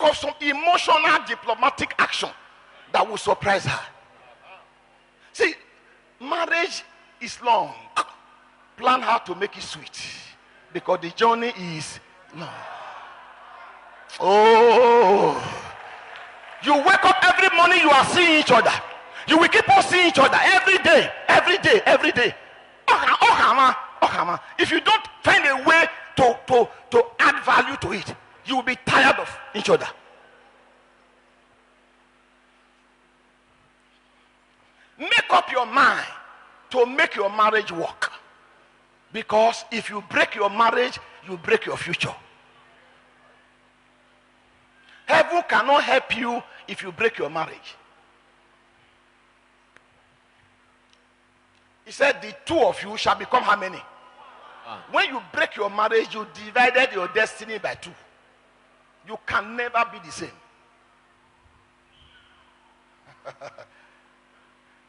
of some emotional diplomatic action that will surprise her. See, marriage is long. Plan how to make it sweet, because the journey is long. Oh, you wake up every morning, you are seeing each other. You will keep on seeing each other every day, every day, every day. If you don't find a way to add value to it, you will be tired of each other. Make up your mind to make your marriage work. Because if you break your marriage, you break your future. Heaven cannot help you if you break your marriage. He said the two of you shall become how many? When you break your marriage, you divided your destiny by two. You can never be the same.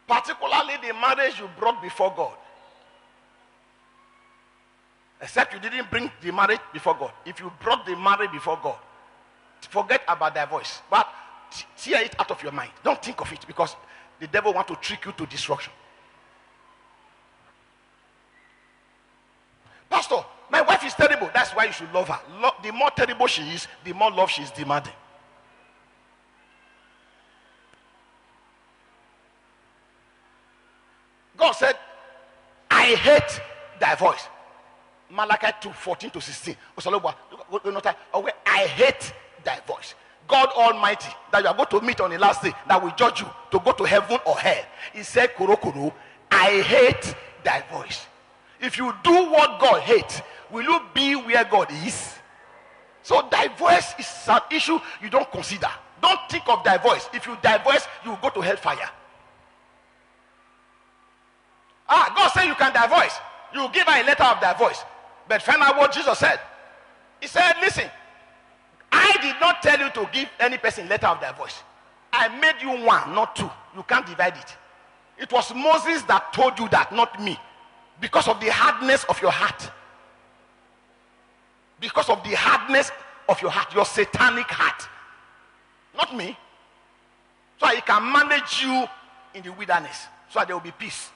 Particularly the marriage you brought before God. Except you didn't bring the marriage before God. If you brought the marriage before God, forget about divorce. But tear it out of your mind. Don't think of it, because the devil wants to trick you to destruction. Pastor, my wife is terrible. That's why you should love her. The more terrible she is, the more love she is demanding. God said, I hate divorce. Malachi 2:14-16. I hate divorce. God Almighty, that you are going to meet on the last day, that will judge you to go to heaven or hell. He said, Kuro, I hate divorce. If you do what God hates, will you be where God is? So divorce is an issue you don't consider. Don't think of divorce. If you divorce, you will go to hellfire. God said you can divorce. You give her a letter of divorce. But find out what Jesus said. He said, listen, I did not tell you to give any person a letter of divorce. I made you one, not two. You can't divide it. It was Moses that told you that, not me. Because of the hardness of your heart. Because of the hardness of your heart, your satanic heart. Not me. So I can manage you in the wilderness. So there will be peace.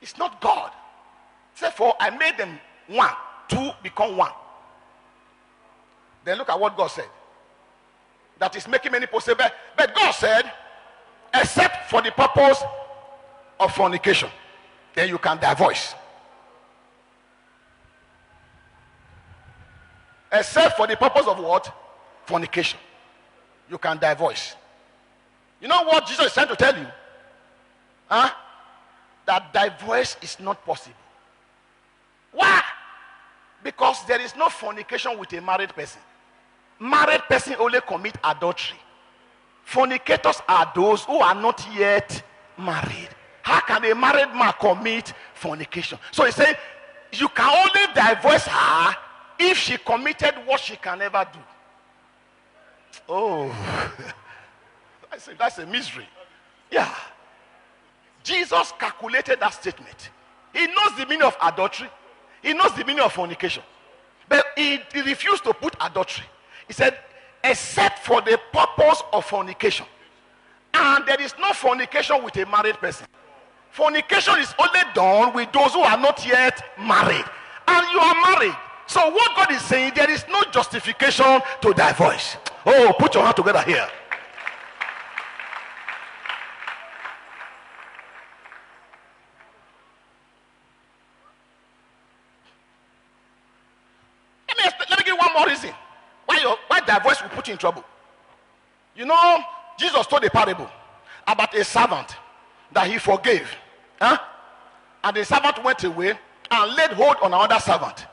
It's not God. Therefore, I made them one. Two become one. Then look at what God said. That is making many people say, but God said, except for the purpose of fornication, then you can divorce. Except for the purpose of what? Fornication. You can divorce. You know what Jesus is trying to tell you? That divorce is not possible. Why? Because there is no fornication with a married person. Married person only commit adultery. Fornicators are those who are not yet married. How can a married man commit fornication? So he said, you can only divorce her if she committed what she can never do. Oh, that's a misery. Yeah. Jesus calculated that statement. He knows the meaning of adultery. He knows the meaning of fornication. But he refused to put adultery. He said, except for the purpose of fornication. And there is no fornication with a married person. Fornication is only done with those who are not yet married. And you are married. So what God is saying, there is no justification to divorce. Oh, put your hand together here. Let me give you one more reason why divorce will put you in trouble. You know, Jesus told a parable about a servant that he forgave. And the servant went away and laid hold on another servant.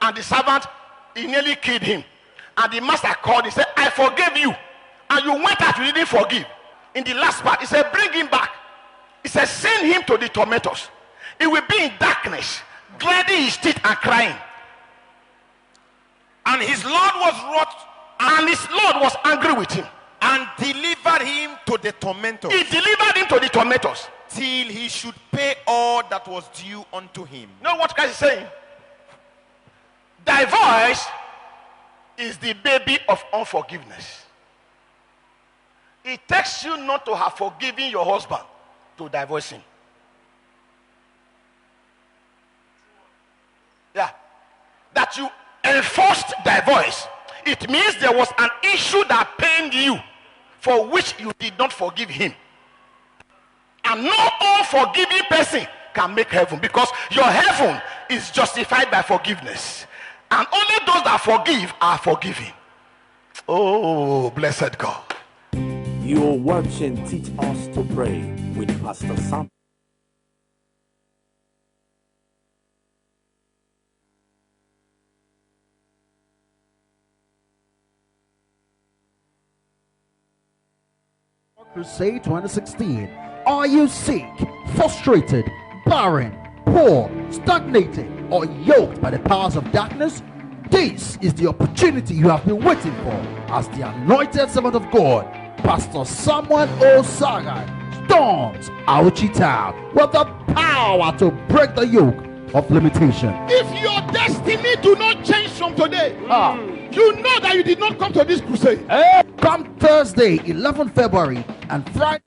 And the servant, he nearly killed him. And the master called, he said, I forgave you. And you went out, you didn't forgive. In the last part, he said, bring him back. He said, send him to the tormentors. He will be in darkness, grinding his teeth and crying. And his Lord was wroth, and his Lord was angry with him, and delivered him to the tormentors. He delivered him to the tormentors. until he should pay all that was due unto him. You know what Christ is saying? Divorce is the baby of unforgiveness. It takes you not to have forgiven your husband to divorce him. Yeah. That you enforced divorce. It means there was an issue that pained you for which you did not forgive him. And no unforgiving person can make heaven, because your heaven is justified by forgiveness. And only those that forgive are forgiven. Oh, blessed God. You're watching Teach Us to Pray with Pastor Sam. Crusade 2016. Are you sick, frustrated, barren, poor, stagnated, or yoked by the powers of darkness? This is the opportunity you have been waiting for as the anointed servant of God, Pastor Samuel Osagai, storms Auchi Town with the power to break the yoke of limitation. If your destiny do not change from today, you know that you did not come to this crusade. Come Thursday, 11 February and Friday.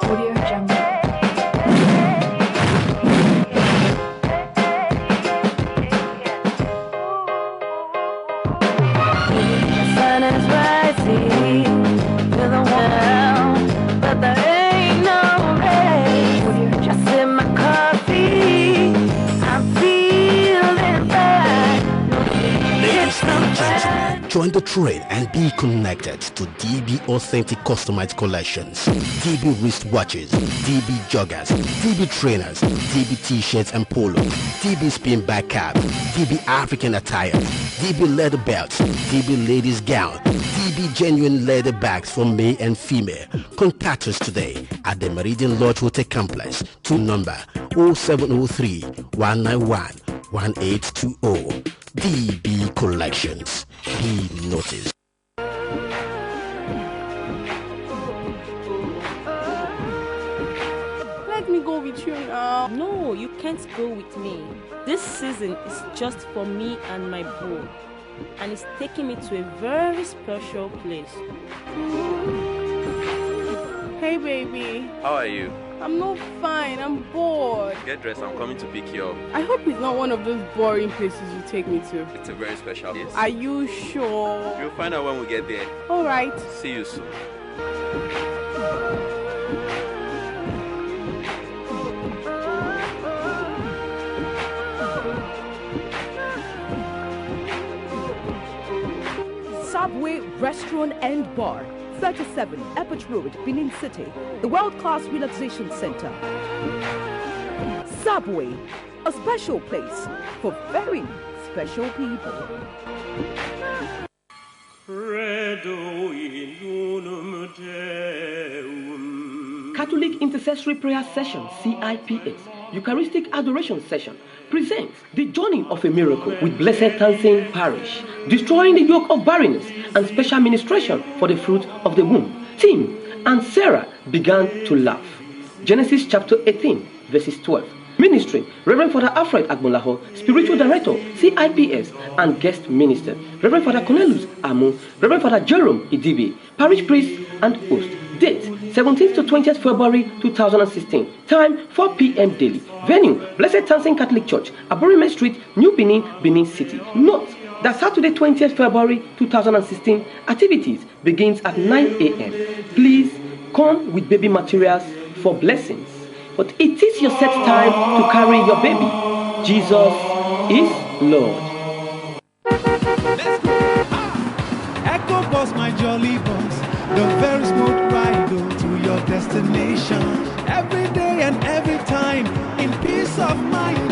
Audio Jungle. The sun is rising to the world, but there ain't no rain. Just in my coffee, I'm feeling bad. Ladies and gentlemen, join the train and be connected to DB Authentic Customized Collections, DB wristwatches, DB joggers, DB trainers, DB t-shirts and polo, DB spin back cap, DB African attire, DB leather belts, DB ladies gown, DB genuine leather bags for male and female. Contact us today at the Meridian Lodge Hotel Complex to number 0703 191 1820. DB Collections. Be noticed. Let me go with you now. No, you can't go with me. This season is just for me and my bro, and it's taking me to a very special place. Hey baby. How are you? I'm not fine, I'm bored. Get dressed, I'm coming to pick you up. I hope it's not one of those boring places you take me to. It's a very special place. Are you sure? You'll find out when we get there. Alright. See you soon. Subway Restaurant and Bar, 37 Airport Road, Benin City, the world-class relaxation center. Subway, a special place for very special people. Catholic Intercessory Prayer Session, CIPS, Eucharistic Adoration Session, presents the journey of a miracle with Blessed Thanksgiving Parish, destroying the yoke of barrenness and special ministration for the fruit of the womb. Tim and Sarah began to laugh. Genesis chapter 18, verses 12. Ministry, Reverend Father Alfred Agbolaho, Spiritual Director, CIPS, and Guest Minister, Reverend Father Cornelius Amu, Reverend Father Jerome Idibi, Parish Priest and Host. Date, 17th to 20th February 2016. Time, 4 p.m. daily. Venue, Blessed Thanksgiving Catholic Church, Aborime Street, New Benin, Benin City. Note that Saturday 20th February 2016, activities begins at 9 a.m. Please come with baby materials for blessings. But it is your set time to carry your baby. Jesus is Lord. Echo Boss, my jolly boss, the very smooth ride to your destination. Every day and every time, in peace of mind,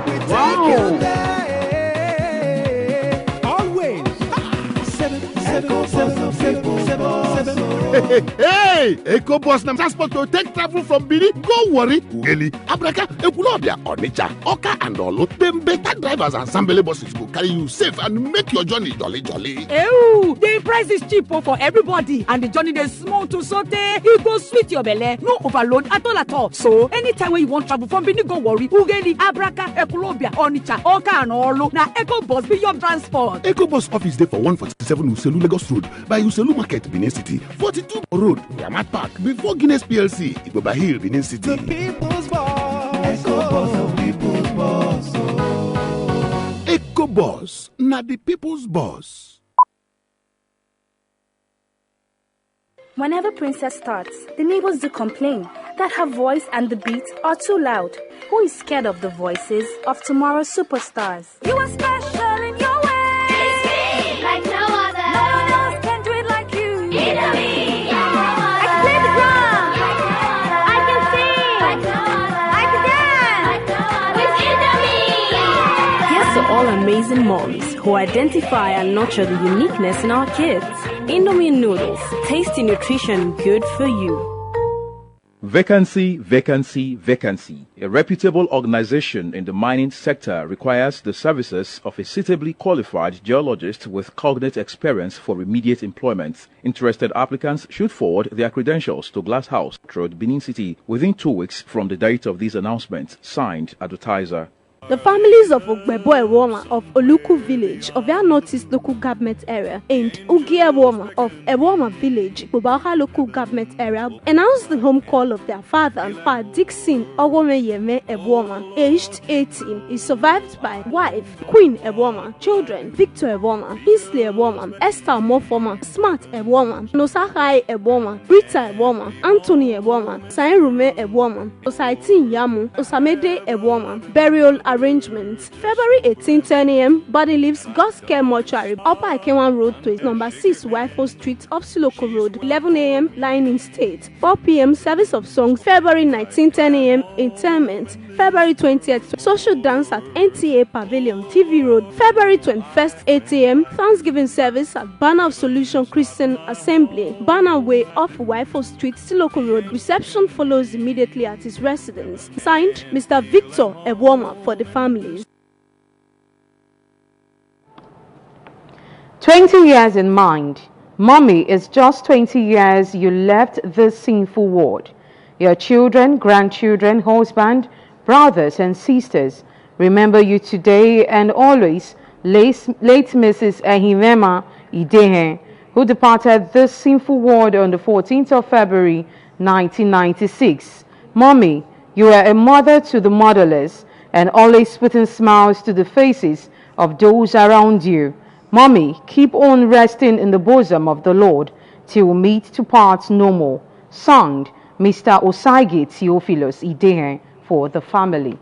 we take you there. Always. 7, 7, 7, 7, 7. Hey, Echo Boss na transport to take travel from Benin. Go worry, Ugeli, Abraka, Ekulobia, Onitsha, Oka, and Olo. Them better drivers and Sambele buses go carry you safe and make your journey jolly. Ew, the price is cheap for everybody, and the journey is small to sote. You go sweet your belly, no overload at all. So anytime when you want travel from Benin, go worry, Ugeli, Abraka, Ekulobia, Onitsha, Oka, and Olo. Now Echo Boss be your transport. Echo Boss office there for 147 Uselu Lagos Road by Uselu Market, Benin City. 42 Road, Ramat Park, before Guinness PLC, Igoba Hill, Benin City. The people's boss. Echo Boss, the people's boss. Echo Boss, na the people's boss. Whenever Princess starts, the neighbors do complain that her voice and the beat are too loud. Who is scared of the voices of tomorrow's superstars? You are special in your way. It's me, like no other. No one else can do it like you. Italy, I can play the drum. I can sing. I can dance. With Italy. Here's to all amazing moms who identify and nurture the uniqueness in our kids. Indomie noodles, tasty nutrition, good for you. Vacancy. A reputable organization in the mining sector requires the services of a suitably qualified geologist with cognate experience for immediate employment. Interested applicants should forward their credentials to Glass House Road, Benin City within 2 weeks from the date of this announcement. Signed, Advertiser. The families of Ogbebo Ewoma of Oluku Village of their Northeast Local Government Area and Ugi Ewoma of Ewoma Village, Bubaha Local Government Area, announced the home call of their father, Pa Dixon Ogomeyeme Ewoma, aged 18, is survived by wife, Queen Ewoma, children, Victor Ewoma, Beasley Ewoma, Esther Mofoma, Smart Ewoma, Nosahai Ewoma, Rita Ewoma, Anthony Ewoma, Sairume Ewoma, Osaitin Yamu, Osamede Ewoma. Burial arrangements. February 18, 10 a.m. Body leaves God's Care Mortuary, Upper Akewan Road to number 6 Wifo Street, Opsiloko Road, 11 a.m. Lying in State. 4 p.m. Service of Songs. February 19, 10 a.m. Interment. February 20th, social dance at NTA Pavilion, TV Road. February 21st, 8 a.m. Thanksgiving service at Banner of Solution Christian Assembly, Banner Way off Wifo Street, Siloko Road. Reception follows immediately at his residence. Signed, Mr. Victor Ewoma for the families. 20 years in mind. Mommy, it's just 20 years you left this sinful world. Your children, grandchildren, husband, brothers and sisters remember you today and always. Late Mrs. Ehimema Idehe, who departed this sinful world on the 14th of February 1996. Mommy, you are a mother to the motherless and always putting smiles to the faces of those around you. Mommy, keep on resting in the bosom of the Lord till we meet to part no more. Sung, Mr. Osaige Theophilus Idehe for the family.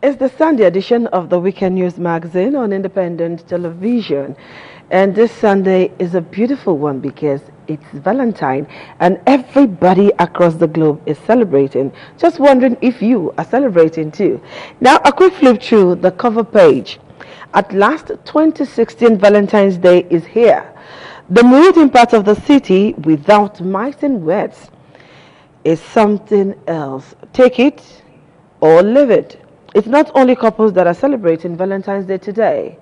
It's the Sunday edition of the Weekend News Magazine on independent television. And this Sunday is a beautiful one because it's Valentine and everybody across the globe is celebrating. Just wondering if you are celebrating too. Now, a quick flip through the cover page. At last, 2016 Valentine's Day is here. The mood in parts of the city, without mice and words, is something else. Take it or live it. It's not only couples that are celebrating Valentine's Day today.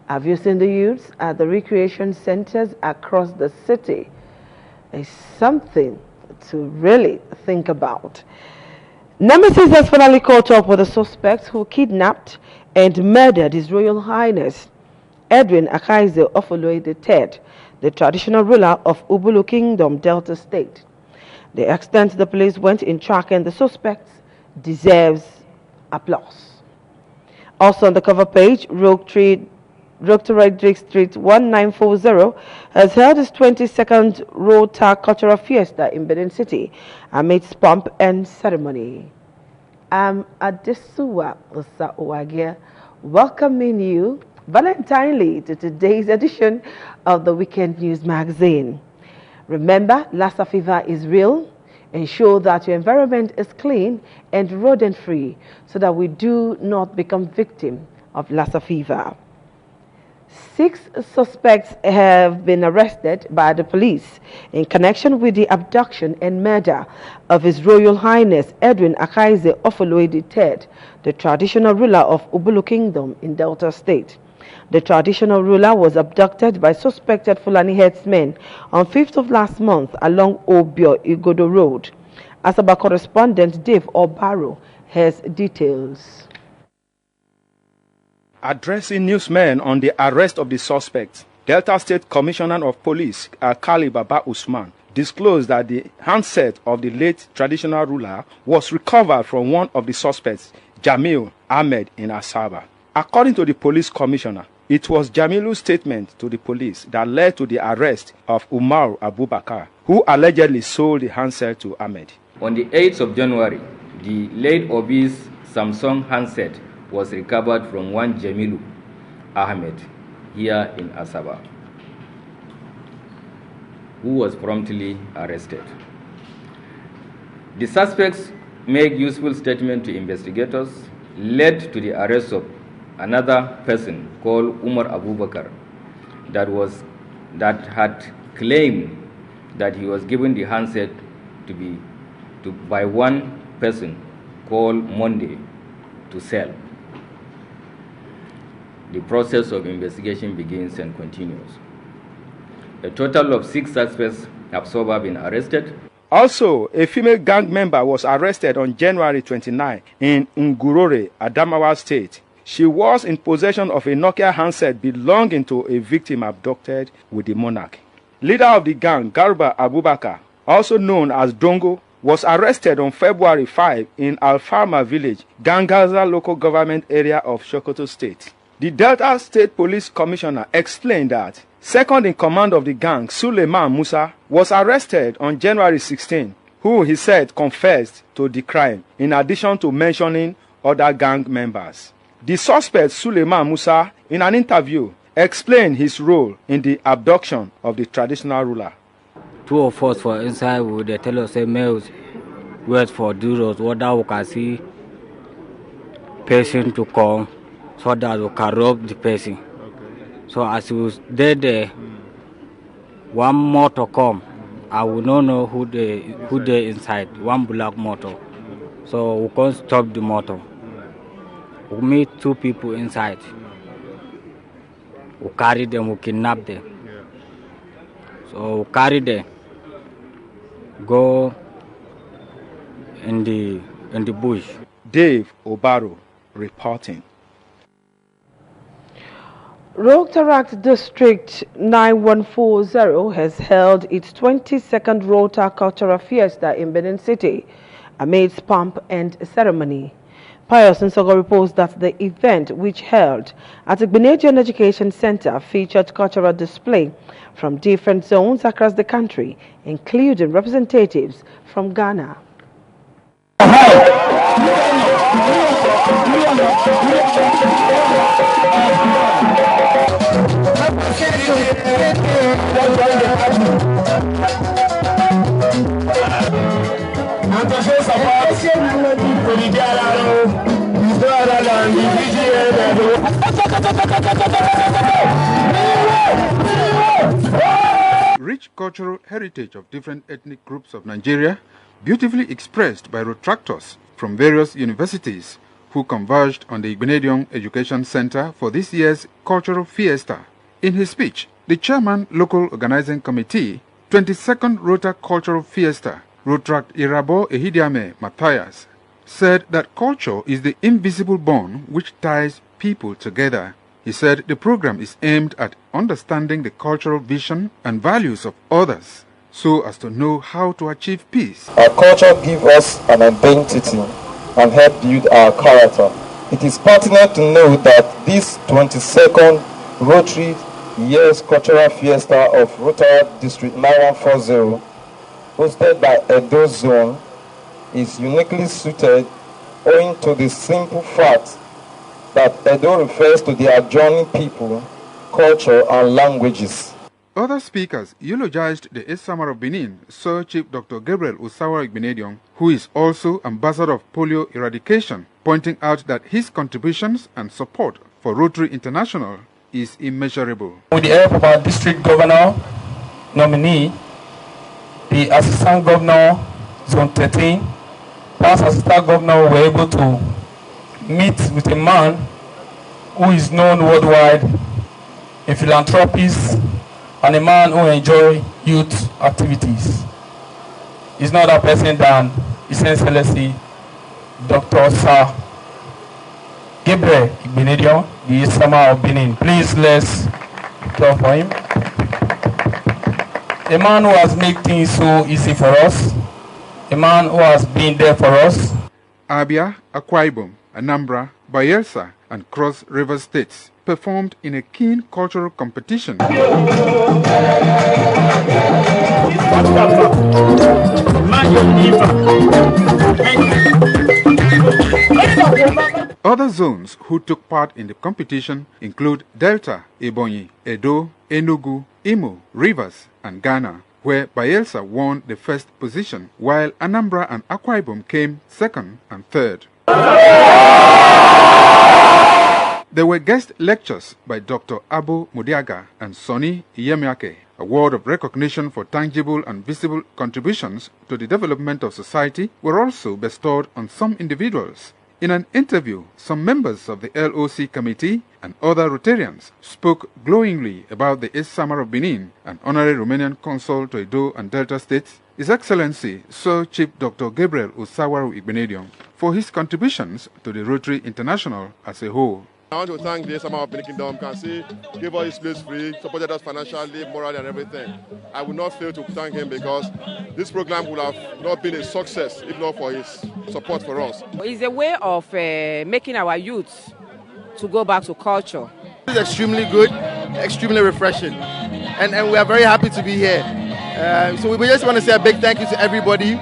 Have you seen the youths at the recreation centers across the city? It's something to really think about. Nemesis has finally caught up with the suspects who kidnapped and murdered His Royal Highness Edwin Akaize Ofoloye III, the traditional ruler of Ubulu Kingdom, Delta State. The extent the police went in tracking the suspects deserves applause. Also on the cover page, Rectorate Street 1940 has held its 22nd Rota Cultural Fiesta in Benin City amidst pomp and ceremony. I'm Adesuwa Osa-Owagia, welcoming you Valentine's to today's edition of the Weekend News Magazine. Remember, Lassa fever is real. Ensure that your environment is clean and rodent-free so that we do not become victim of Lassa fever. 6 suspects have been arrested by the police in connection with the abduction and murder of His Royal Highness Edwin Akaize Ofoloye III, the traditional ruler of Ubulu Kingdom in Delta State. The traditional ruler was abducted by suspected Fulani herdsmen on 5th of last month along Obio Igodo Road. Asaba correspondent Dave Obaro has details. Addressing newsmen on the arrest of the suspects, Delta State Commissioner of Police Alkali Baba Usman disclosed that the handset of the late traditional ruler was recovered from one of the suspects, Jamil Ahmed, in Asaba. According to the police commissioner, it was Jamilu's statement to the police that led to the arrest of Umar Abubakar, who allegedly sold the handset to Ahmed. On the 8th of January, the late Obi's Samsung handset was recovered from one Jamilu Ahmed here in Asaba, who was promptly arrested. The suspects made useful statement to investigators, led to the arrest of another person called Umar Abubakar that had claimed that he was given the handset by one person called Monday to sell. The process of investigation begins and continues. A total of 6 suspects have so far been arrested. Also, a female gang member was arrested on January 29 in Ngurore, Adamawa State. She was in possession of a Nokia handset belonging to a victim abducted with the monarch. Leader of the gang, Garba Abubakar, also known as Dongo, was arrested on February 5 in Alfama village, Gangaza local government area of Sokoto State. The Delta State Police Commissioner explained that second in command of the gang, Suleiman Musa, was arrested on January 16, who he said confessed to the crime, in addition to mentioning other gang members. The suspect, Suleiman Musa, in an interview, explained his role in the abduction of the traditional ruler. 2 of us for inside would tell us males wait for duros, what we can see person to come so that we can rob the person. Okay. So as we was there, one motor come, I will not know who they inside, one black motor. So we can't stop the motor. We meet 2 people inside. We carry them, we kidnap them. So we carry them, go in the bush. Dave Obaro reporting. Rotaract District 9140 has held its 22nd Rota Cultural Fiesta in Benin City amidst pomp and ceremony. Pius Nsogo reports that the event, which held at the Benedian Education Center, featured cultural display from different zones across the country, including representatives from Ghana. Rich cultural heritage of different ethnic groups of Nigeria, beautifully expressed by Rotractors from various universities who converged on the Igbinedion Education Center for this year's Cultural Fiesta. In his speech, the chairman, Local Organizing Committee, 22nd Rota Cultural Fiesta, Rotract Irabo Ehidiame Matthias, said that culture is the invisible bond which ties people together. He said the program is aimed at understanding the cultural vision and values of others so as to know how to achieve peace. Our culture gives us an identity and help build our character. It is pertinent to note that this 22nd Rotary Year's Cultural Fiesta of Rotary District 9140, hosted by Edo Zone, is uniquely suited owing to the simple fact that Edo refers to the adjoining people, culture, and languages. Other speakers eulogized the eighth summer of Benin, Sir Chief Dr. Gabriel Usawa Igbinedion, who is also ambassador of polio eradication, pointing out that his contributions and support for Rotary International is immeasurable. With the help of our district governor nominee, the assistant governor, Zone 13, past assistant governor were able to meet with a man who is known worldwide, a philanthropist, and a man who enjoys youth activities. He's not a person than His Excellency Dr. Sir Gabriel Igbinedion, the Isama of Benin. Please let's clap for him. A man who has made things so easy for us, a man who has been there for us. Abia, Akwa Ibom, Anambra, Bayelsa, and Cross River states performed in a keen cultural competition. Other zones who took part in the competition include Delta, Ebonyi, Edo, Enugu, Imo, Rivers, and Ghana, where Bayelsa won the first position, while Anambra and Akwa Ibom came second and third. There were guest lectures by Dr. Abu Mudiaga and Sonny Iyemiake, a word of recognition for tangible and visible contributions to the development of society were also bestowed on some individuals. In an interview, some members of the LOC committee and other Rotarians spoke glowingly about the 8th Summer of Benin, an honorary Romanian consul to Edo and Delta states, His Excellency Sir Chief Dr. Gabriel Usawaru Igbinedion, for his contributions to the Rotary International as a whole. I want to thank the Summer of Benin Kingdom. Can see, gave us this place free, supported us financially, morally, and everything. I will not fail to thank him because this program would have not been a success if not for his support for us. It's a way of making our youth to go back to culture. It's extremely good, extremely refreshing, and we are very happy to be here. So we just want to say a big thank you to everybody.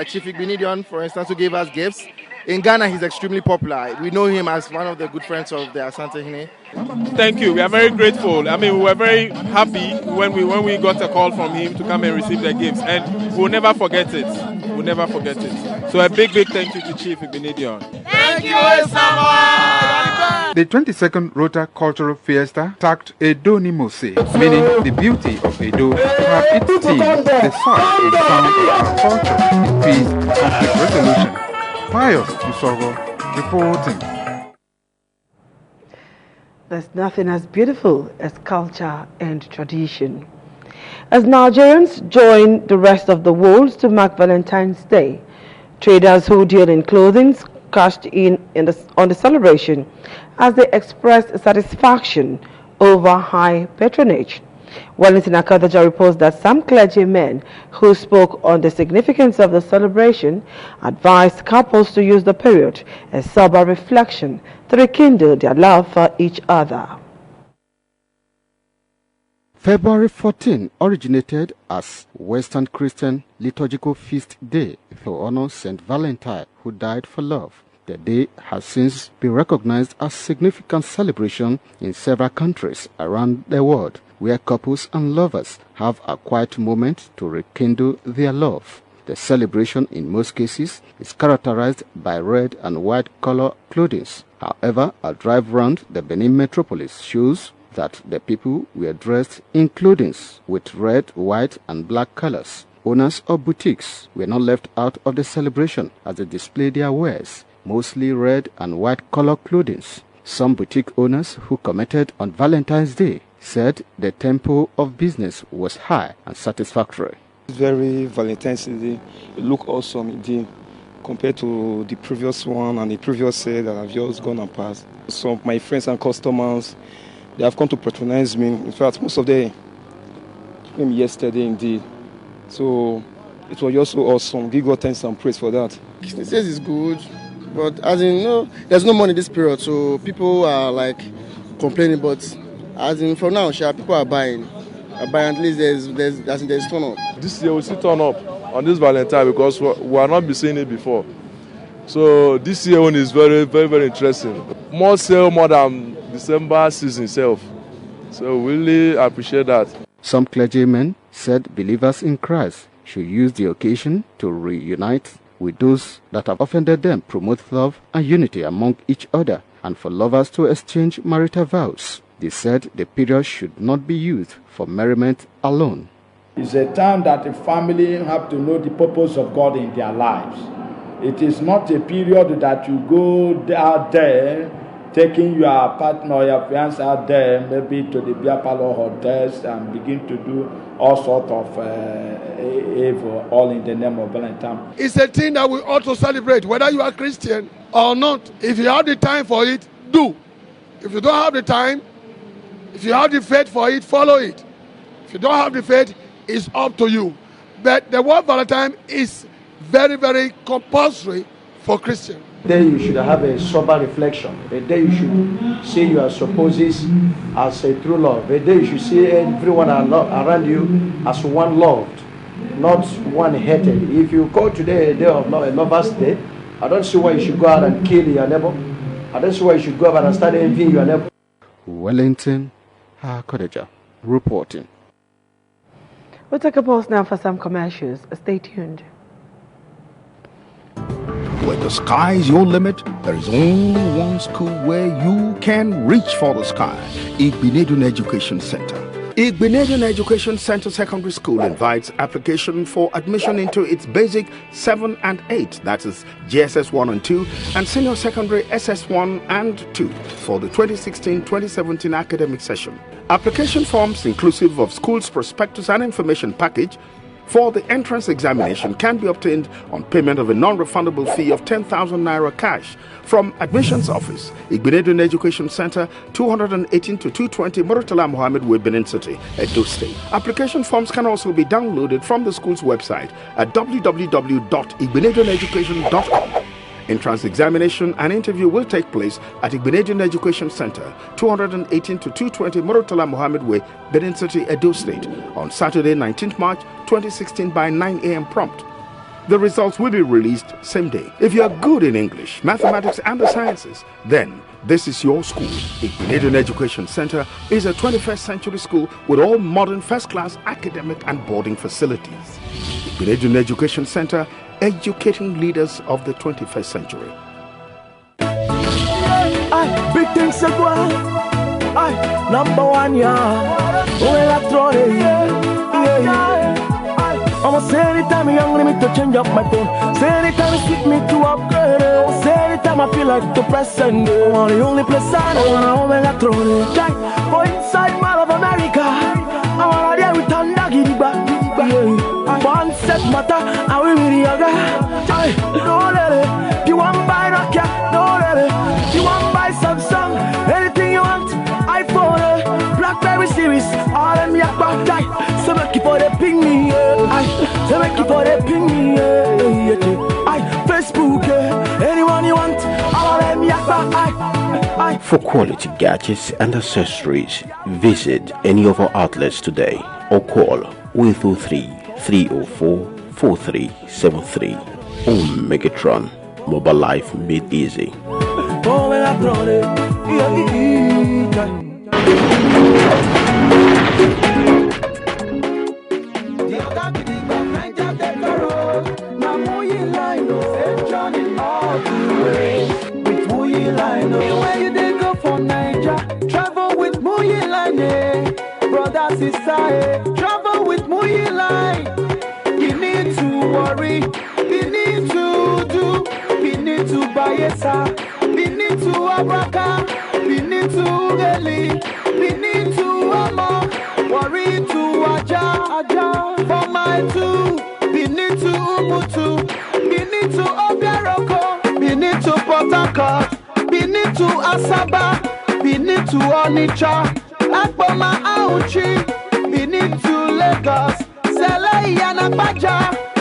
Chief Igbinedion, for instance, who gave us gifts. In Ghana, he's extremely popular. We know him as one of the good friends of the Asante Hine. Thank you. We are very grateful. I mean, we were very happy when we got a call from him to come and receive the gifts, and we'll never forget it. We'll never forget it. So a big thank you to Chief Igbinedion. Thank you, Osama! The 22nd Rota Cultural Fiesta tagged Edo Nimose, meaning the beauty of Edo, had its theme, the sight and sound of our culture, peace and resolution. Pius Usoro reporting. There's nothing as beautiful as culture and tradition. As Nigerians join the rest of the world to mark Valentine's Day, traders who deal in clothing cashed in on the celebration as they expressed satisfaction over high patronage. Wellington Akadaja reports that some clergymen who spoke on the significance of the celebration advised couples to use the period as sober reflection to rekindle their love for each other. February 14 originated as Western Christian Liturgical Feast Day to honor Saint Valentine, who died for love. The day has since been recognized as significant celebration in several countries around the world, where couples and lovers have a quiet moment to rekindle their love. The celebration in most cases is characterized by red and white color clothing. However, a drive round the Benin metropolis shows that the people were dressed in clothing with red, white and black colors. Owners of boutiques were not left out of the celebration as they displayed their wares, mostly red and white color clothing. Some boutique owners who commented on Valentine's Day said the tempo of business was high and satisfactory. It's very Valentine's Day. It looked awesome indeed compared to the previous one and the previous day that have just gone and passed. Some of my friends and customers, they have come to patronize me. In fact, most of them came yesterday indeed. So it was just so awesome. Give God thanks and praise for that. Business is good, but as in, no, there's no money this period, so people are like complaining. But as in, for now, people are buying. At least there's turn up. This year we still turn up on this Valentine because we are not been seeing it before. So this year one is very, very, very interesting. More sale more than December season itself. So we really appreciate that. Some clergymen said believers in Christ should use the occasion to reunite with those that have offended them, promote love and unity among each other, and for lovers to exchange marital vows. They said the period should not be used for merriment alone. It's a time that the family have to know the purpose of God in their lives. It is not a period that you go out there taking your partner or your fiancé out there, maybe to the beer parlor hotels and begin to do all sorts of evil, all in the name of Valentine. It's a thing that we ought to celebrate, whether you are Christian or not. If you have the time for it, do. If you don't have the time, if you have the faith for it, follow it. If you don't have the faith, it's up to you. But the word Valentine is very, very compulsory for Christians. Then you should have a sober reflection. A day you should see your supposes as a true love. A day you should see everyone around you as one loved, not one hated. If you call today a day of love, a lover's day, I don't see why you should go out and kill your neighbor. I don't see why you should go out and start envying your neighbor. Wellington Kodeja reporting. We'll take a pause now for some commercials. Stay tuned. When the sky is your limit, there is only one school where you can reach for the sky. Igbenedun Education Center. Igbenedun Education Center Secondary School invites application for admission into its basic 7 and 8, that is GSS 1 and 2, and senior secondary SS 1 and 2 for the 2016-2017 academic session. Application forms inclusive of school's prospectus and information package for the entrance examination can be obtained on payment of a non-refundable fee of 10,000 naira cash from Admissions Office, Igbenedun Education Center, 218 to 220 Murtala Mohammed Way, Benin City, Edo State. Application forms can also be downloaded from the school's website at www.igbeneduneducation.com. Entrance examination and interview will take place at Igbenedun Education Center, 218 to 220 Murtala Mohammed Way, Benin City, Edo State, on Saturday, 19th March 2016 by 9 a.m. prompt. The results will be released same day. If you are good in English, mathematics, and the sciences, then this is your school. Igbenedun Education Center is a 21st century school with all modern first-class academic and boarding facilities. Igbenedun Education Center, educating leaders of the 21st century. Big things to go. Number one, yeah. Electronic, I'ma say anytime I'm young, let me to change up my tone. Say anytime you seek me to upgrade. Say anytime I feel like to press and go. I'm the only place I know, and I'm electronic. Go inside Mall of America. I wanna deal with Thunder, giddy back. One set matter, I will be the other. Don't let it. You want buy Nokia? Don't let it. You want buy Samsung? Anything you want, iPhone, BlackBerry series, all them yak back die. So make it for the ping me, so make it for the ping me, Facebook, anyone you want, all them yak back. For quality gadgets and accessories, visit any of our outlets today or call 023-304-4373 or Megatron. Mobile life made easy. Travel with Muyi Line. Bayesa, Benin to Abraka, Benin to Ugeli, Benin to Ama, Wari to Aja, for my two, Benin to Umutu, Benin to Obiaroko, Benin to Port Harcourt, Benin to Asaba, Benin to Onitsha, Akpoma Auchi, Benin to Lagos, Sele Yanabaja,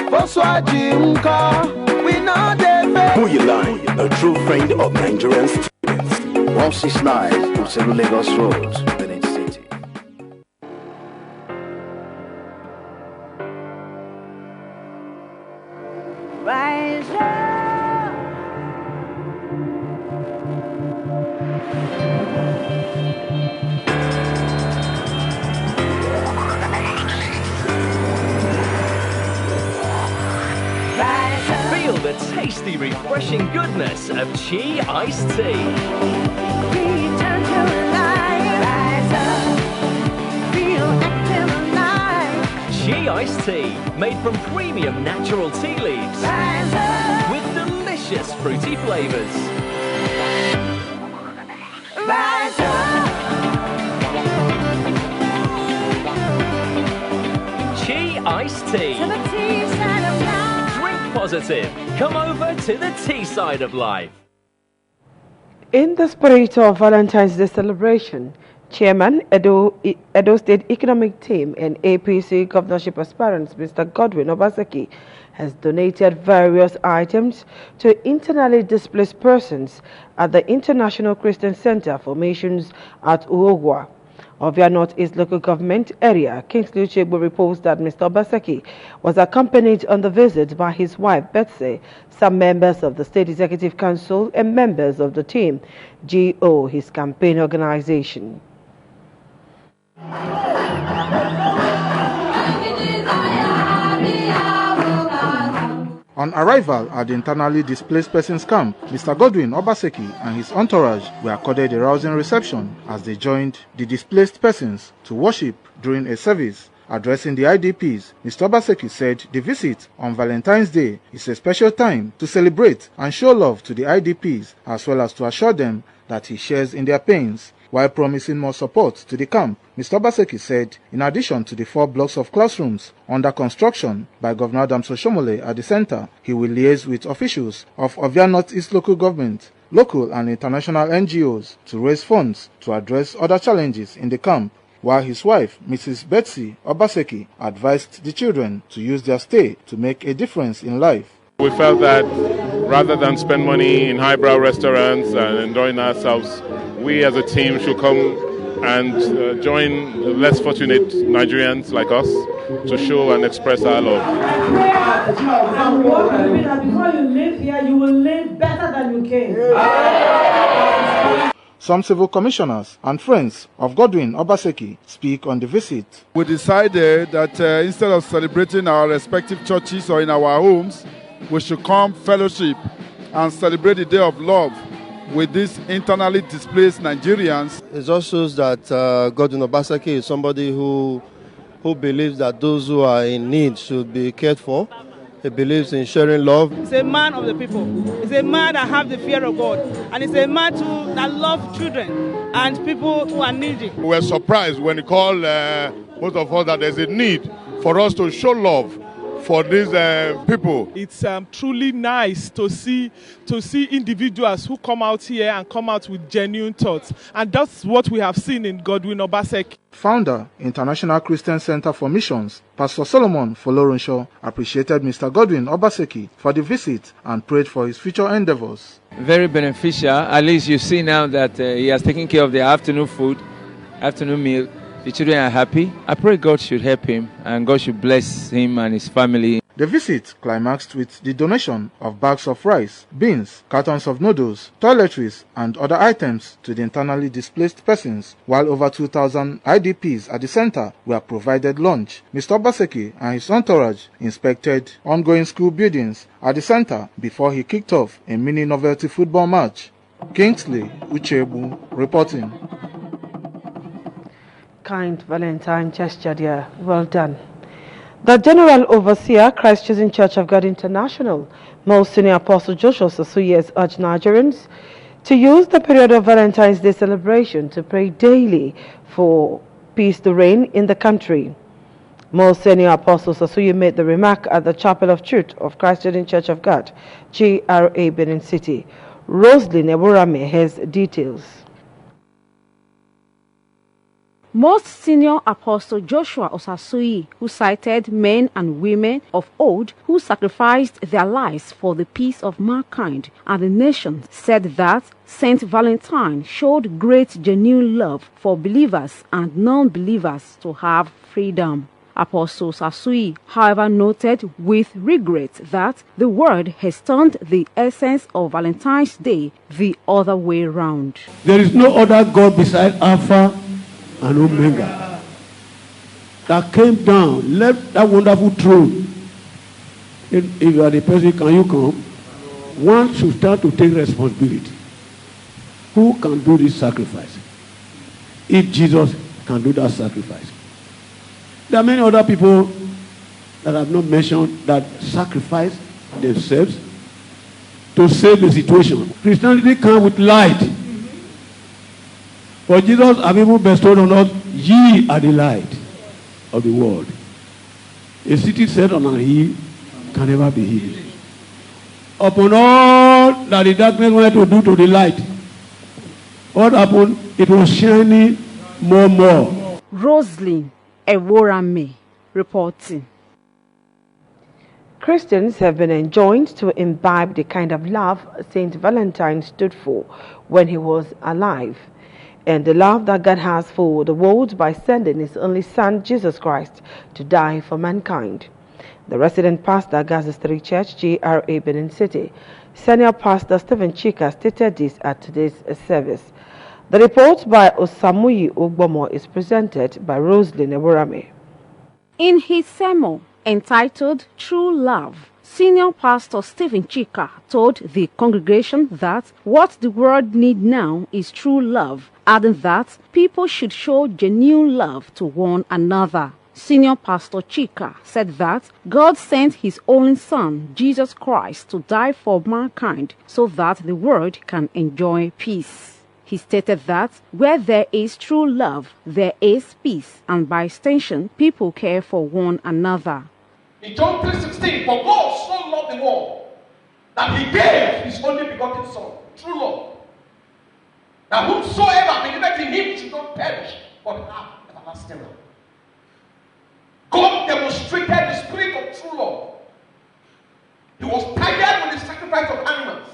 Boswaji Mka, we know the Buyaline, a true friend of Nigerian students. 169 Uselu Lagos Road, Benin City. Rise up. Feel the tasty, refreshing goodness of Chi iced tea. Return to life. Rise up. Feel active alive. Chi iced tea, made from premium natural tea leaves. Rise up. With delicious fruity flavors. Rise up. Chi iced tea. To the tea side of life. Positive. Come over to the tea side of life. In the spirit of Valentine's Day celebration, Chairman, Edo State Economic Team and APC governorship aspirant Mr. Godwin Obaseki has donated various items to internally displaced persons at the International Christian Center for Missions at Uogwa of your Northeast local government area. Kingsley Uchegbu reports that Mr. Obaseki was accompanied on the visit by his wife Betsy, some members of the State Executive Council and members of the team, GO, his campaign organization. On arrival at the internally displaced persons camp, Mr. Godwin Obaseki and his entourage were accorded a rousing reception as they joined the displaced persons to worship during a service. Addressing the IDPs, Mr. Obaseki said the visit on Valentine's Day is a special time to celebrate and show love to the IDPs as well as to assure them that he shares in their pains. While promising more support to the camp, Mr. Obaseki said in addition to the 4 blocks of classrooms under construction by Governor Adams Oshomole at the center, he will liaise with officials of Ovia Northeast local government, local and international NGOs to raise funds to address other challenges in the camp, while his wife, Mrs. Betsy Obaseki, advised the children to use their stay to make a difference in life. We felt that rather than spend money in highbrow restaurants and enjoying ourselves, we as a team should come and join the less fortunate Nigerians like us to show and express our love. And what will be that before you live here, you will live better than you came. Some civil commissioners and friends of Godwin Obaseki speak on the visit. We decided that instead of celebrating our respective churches or in our homes, we should come fellowship and celebrate the Day of Love with these internally displaced Nigerians. It just shows that Godwin Obaseki is somebody who believes that those who are in need should be cared for. He believes in sharing love. He's a man of the people. He's a man that has the fear of God. And he's a man too that loves children and people who are needy. We were surprised when he called most of us that there's a need for us to show love for these people. It's truly nice to see individuals who come out here and come out with genuine thoughts. And that's what we have seen in Godwin Obaseki. Founder, International Christian Center for Missions, Pastor Solomon Folorunso, appreciated Mr. Godwin Obaseki for the visit and prayed for his future endeavors. Very beneficial. At least you see now that he has taken care of the afternoon food, afternoon meal. The children are happy. I pray God should help him and God should bless him and his family. The visit climaxed with the donation of bags of rice, beans, cartons of noodles, toiletries, and other items to the internally displaced persons, while over 2,000 IDPs at the center were provided lunch. Mr. Obaseki and his entourage inspected ongoing school buildings at the center before he kicked off a mini novelty football match. Kingsley Uchegbu reporting. Kind Valentine gesture there. Well done. The General Overseer, Christ Chosen Church of God International, Most Senior Apostle Joshua Sasuye has urged Nigerians to use the period of Valentine's Day celebration to pray daily for peace to reign in the country. Most Senior Apostle Sasuye made the remark at the Chapel of Truth of Christ Chosen Church of God, GRA Benin City. Roslyn Eburame has details. Most Senior Apostle Joshua Osasuyi, who cited men and women of old who sacrificed their lives for the peace of mankind and the nation, said that Saint Valentine showed great genuine love for believers and non-believers to have freedom. Apostle Osasuyi, however, noted with regret that the world has turned the essence of Valentine's Day the other way round. There is no other God beside Alpha and Omega that came down, left that wonderful throne. If you are the person, can you come? One should start to take responsibility. Who can do this sacrifice? If Jesus can do that sacrifice. There are many other people that have not mentioned that sacrifice themselves to save the situation. Christianity comes with light. For Jesus have even bestowed on us, ye are the light of the world. A city set on an hill can never be hidden. Upon all that the darkness wanted to do to the light, what happened? It was shining more and more. Roslyn Eworame reporting. Christians have been enjoined to imbibe the kind of love Saint Valentine stood for when he was alive, and the love that God has for the world by sending his only Son, Jesus Christ, to die for mankind. The resident pastor, Gaza Street Church, GRA Benin City, Senior Pastor Stephen Chika, stated this at today's service. The report by Osamuyi Ogbomo is presented by Roslyn Eburame. In his sermon entitled True Love, Senior Pastor Stephen Chika told the congregation that what the world needs now is true love, adding that people should show genuine love to one another. Senior Pastor Chika said that God sent his only Son, Jesus Christ, to die for mankind so that the world can enjoy peace. He stated that where there is true love, there is peace, and by extension, people care for one another. In John 3:16, for God so loved the world that he gave his only begotten Son, true love, that whomsoever believeth in him should not perish, but have everlasting life. God demonstrated the spirit of true love. He was tired with the sacrifice of animals,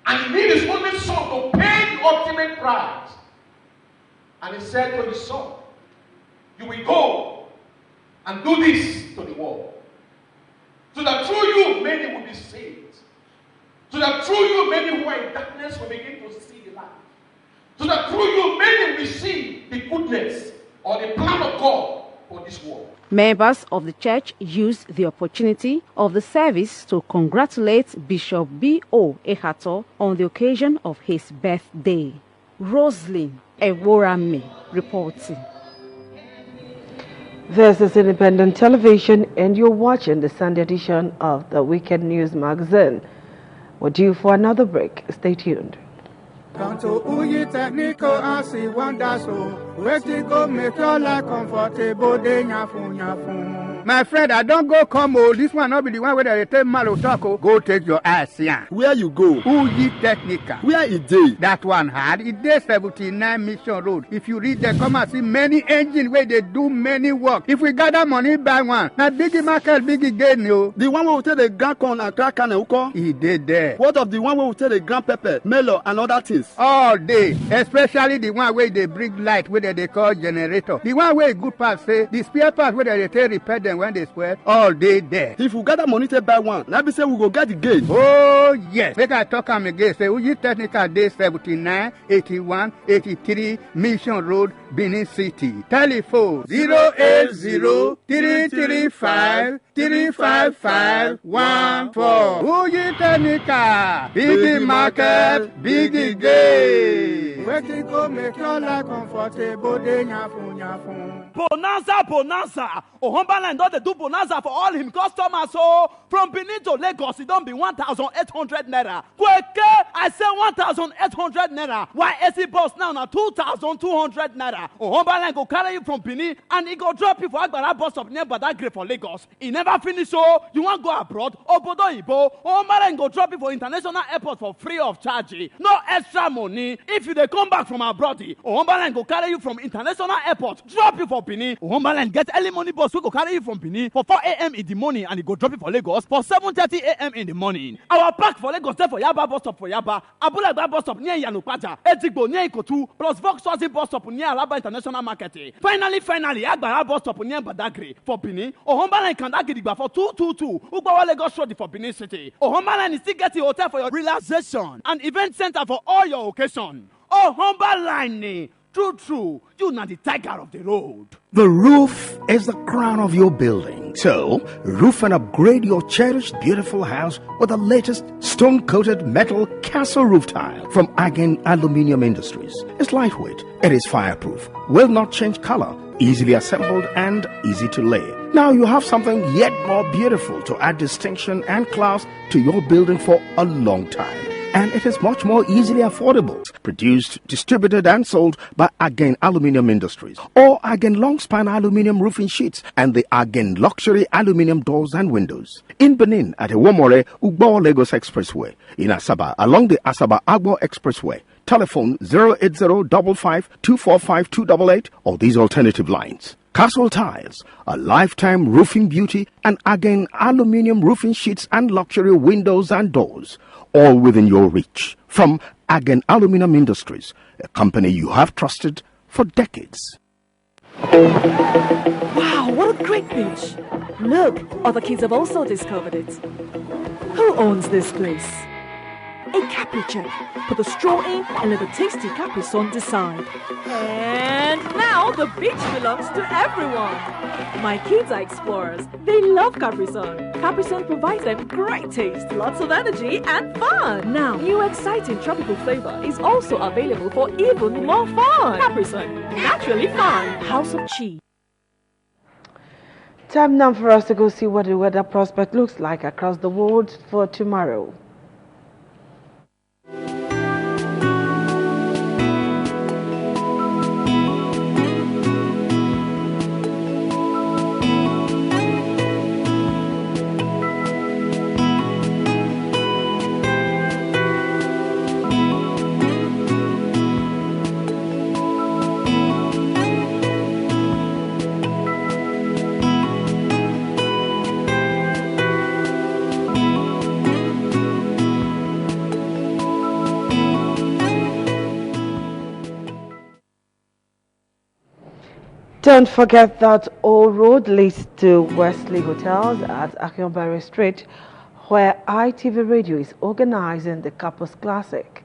and he needed his only Son to pay the ultimate price. And he said to his Son, you will go and do this to the world, so that through you many will be saved, so that through you many who are in darkness will begin to see the light, so that through you many will see the goodness or the plan of God for this world. Members of the church used the opportunity of the service to congratulate Bishop B.O. Ehato on the occasion of his birthday. Roslyn Eworame reporting. This is Independent Television, and you're watching the Sunday edition of the Weekend News Magazine. We're due for another break. Stay tuned. My friend, I don't go come oh. This one not be the one where they tell Malo talk oh. Go take your ass here. Where you go? Uyi Technica. Where it dey? That one hard. It dey 79 Mission Road. If you read there, come and see many engines where they do many work. If we gather money, buy one. Now biggie market, biggie gain yo. The one where we take the grand corn and crack can uko? He did there. What of the one where we take the grand pepper, melon and other things? All day. Especially the one where they bring light, where they call generator. The one where good parts say, the spare parts where they take repair them when they spoil, all day there. If we gather money to buy one, let me say we go get the gate. Oh yes. Make I talk am again. Say Uji Technical Day 79, 81, 83 Mission Road, Benin City. Telephone 080-335-35514. Uji Technical, big market, big game. Wetin go make your life comfortable, dey nyafun. Bonanza. Ohombaland don dey do bonanza for all him customers. So from Benin to Lagos, it don't be 1,800 naira. Kweke, I say 1,800 naira. Why AC bus now 2,200 naira. Ohombaland go carry you from Benin and he go drop you for Agbara bus stop near Badagry for Lagos. He never finish, so you want go abroad? Obodo Ibo. Ohombaland go drop you for international airport for free of charge. No extra money. If you dey come back from abroad, Ohombaland go carry you from international airport, drop you for Benin. Ohombaland get early money bus wey go carry you from Benin for 4 a.m. in the morning and he go drop you for Lagos for 7:30 a.m. in the morning. Our park for Lagos dey for Yaba bus stop for Yaba, Abulagba bus stop near Yanukwaja, Etigbo near Ikotu, plus Volkswagen bus stop near Alaba International Market. Finally, Agbara bus stop near Badagry for Benin. Ohombaland can Gidigba for 222 Ugbawa Lagos Road for Benin City. Ohombaland is still getting hotel for your relaxation and event center for all your occasion. Ohombaland, true, you not the tiger of the road. The roof is the crown of your building. So, roof and upgrade your cherished beautiful house with the latest stone-coated metal castle roof tile from Again Aluminium Industries. It's lightweight, it is fireproof, will not change color, easily assembled and easy to lay. Now you have something yet more beautiful to add distinction and class to your building for a long time. And it is much more easily affordable. Produced, distributed and sold by Again Aluminium Industries or Again Longspan Aluminium Roofing Sheets and the Again Luxury Aluminium Doors and Windows. In Benin at Ewomore Ugbo Lagos Expressway. In Asaba along the Asaba Agbo Expressway. Telephone 08055245288 or these alternative lines. Castle Tiles, a lifetime roofing beauty, and Again Aluminium Roofing Sheets and luxury windows and doors. All within your reach. From Again Aluminium Industries, a company you have trusted for decades. Wow, what a great beach! Look, other kids have also discovered it. Who owns this place? A Capri check. Put the straw in and let the tasty Capri Sun decide. And now the beach belongs to everyone. My kids are explorers. They love Capri Sun. Capri Sun provides them great taste, lots of energy and fun. Now, new exciting tropical flavor is also available for even more fun. Capri Sun, naturally fun. House of Chi. Time now for us to go see what the weather prospect looks like across the world for tomorrow. Don't forget that all road leads to Wesley Hotels at Akinbari Street, where ITV Radio is organizing the Couples Classic.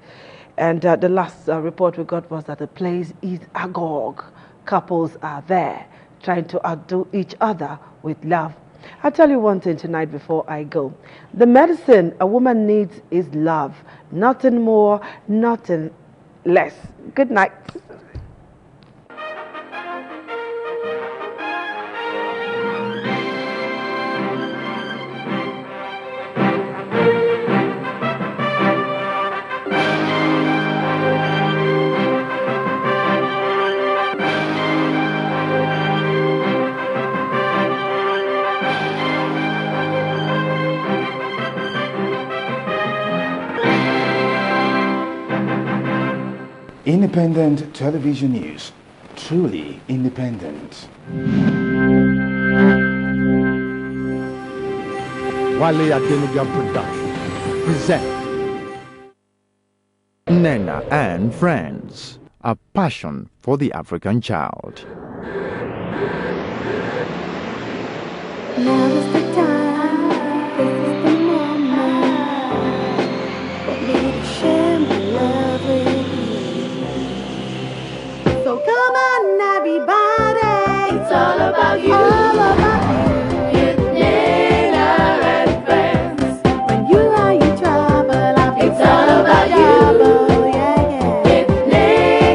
And the last report we got was that the place is agog. Couples are there trying to outdo each other with love. I'll tell you one thing tonight before I go. The medicine a woman needs is love. Nothing more, nothing less. Good night. Independent television news, truly independent. Wale Adenuga Production present Nena and Friends, a passion for the African child. Now is the time, this is the moment for me to share my love with you. So come on everybody, it's all about you. All about you. It's Nena and Friends. When you are in trouble, it's all about you. Yeah, yeah. It's Nena.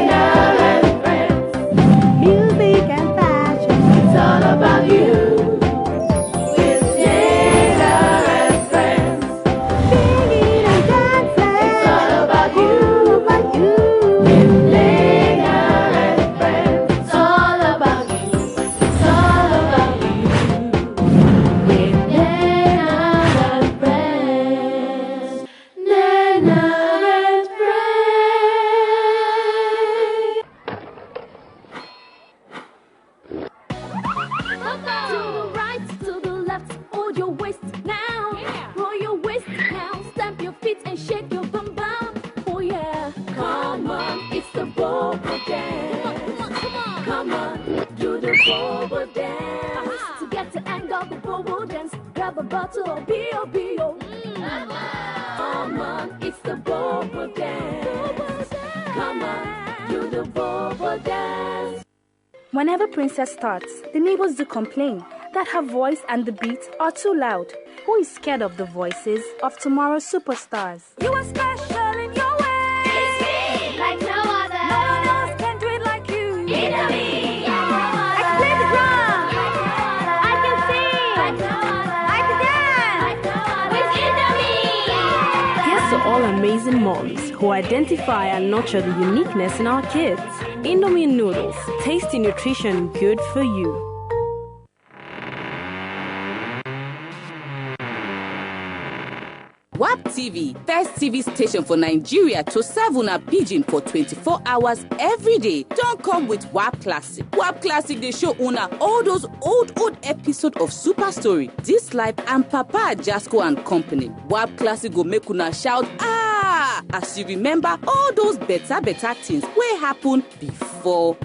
bottle, B-O-B-O. Come on, it's the Bobo dance. Come on, do the Bobo dance. Whenever Princess starts, the neighbors do complain that her voice and the beat are too loud. Who is scared of the voices of tomorrow's superstars? You are special in your way. It's me, like no other. No one else can do it like you. Italy, I can play the drum. I can sing. I can dance. with Italy. Here's to all amazing moms who identify and nurture the uniqueness in our kids. Indomie noodles, tasty nutrition, good for you. WAP TV, first TV station for Nigeria to serve una pidgin for 24 hours every day. Don't come with WAP Classic. WAP Classic, they show una all those old episodes of Super Story, This Life, and Papa Jasco and Company. WAP Classic go make una shout, ah! As you remember all those better things wey happen before.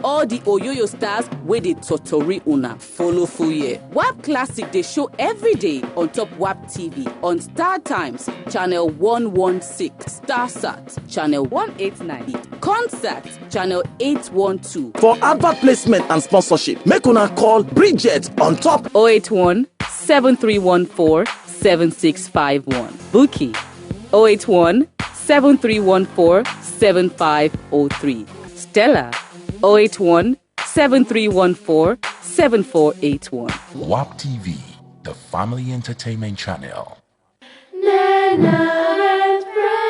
All the Oyoyo stars wey dey totori una follow full year. WAP Classic they show every day on top WAP TV, on Star Times, channel 116, Starsat, channel 189, Concert, channel 812. For advert placement and sponsorship, make una call Bridget on top 081 7314 7651. Bookie 081 7314 7503. Stella 081 7314 7481. WAP TV, the family entertainment channel. Nana and friends.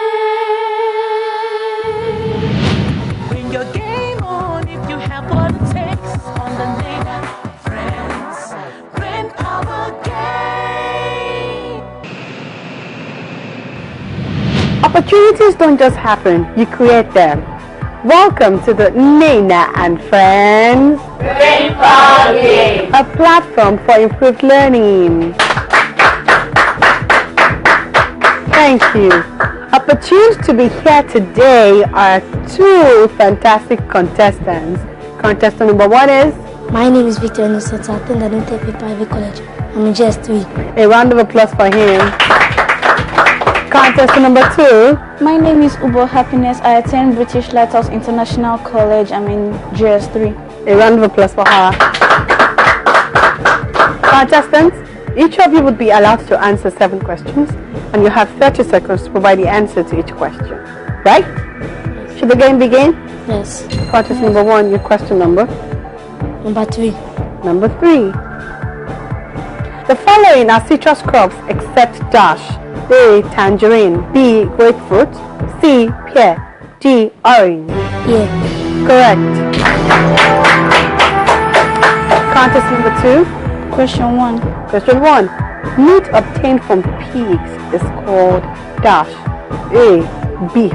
Bring your game on if you have what it takes on the Nana Friends. Rent our game. Opportunities don't just happen, you create them. Welcome to the Nana and Friends Brain Power Game, a platform for improved learning. Thank you. Opportunities to be here today are two fantastic contestants. Contestant number one is? My name is Victor Innocent. I attend Adontepe Private College. I'm in GS3. A round of applause for him. Contestant number two. My name is Ubo Happiness. I attend British Lighthouse International College. I'm in GS3. A round of applause for her. Contestants, each of you would be allowed to answer 7 questions, and you have 30 seconds to provide the answer to each question. Right? Should the game begin? Yes. Contestant number 1, your question number? Number 3. Number 3. The following are citrus crops except dash. A. Tangerine. B. Grapefruit. C. Pear. D. Orange. Yeah. Correct. Contest number 2. Question 1. Question 1. Meat obtained from pigs is called dash. A. Beef.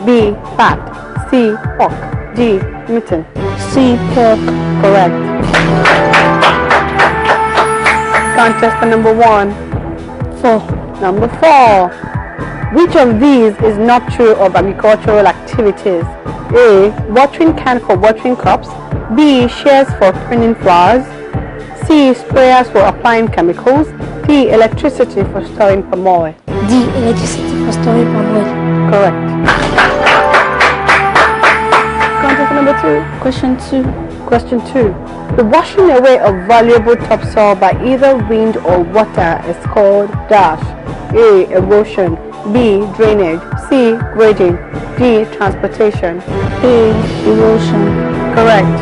B. Fat. C. Pork. D. Mutton. C. Pork. Correct. Contestant number 1. 4. Number 4. Which of these is not true of agricultural activities? A. Watering can for watering crops. B. Shears for pruning flowers. C. Sprayers for applying chemicals. D. Electricity for storing palm oil. D. Electricity for storing palm oil. Correct. Contestant number 2. Question 2. Question 2. The washing away of valuable topsoil by either wind or water is called dash. A. Erosion. B. Drainage. C. Grading. D. Transportation. A. Erosion. Correct.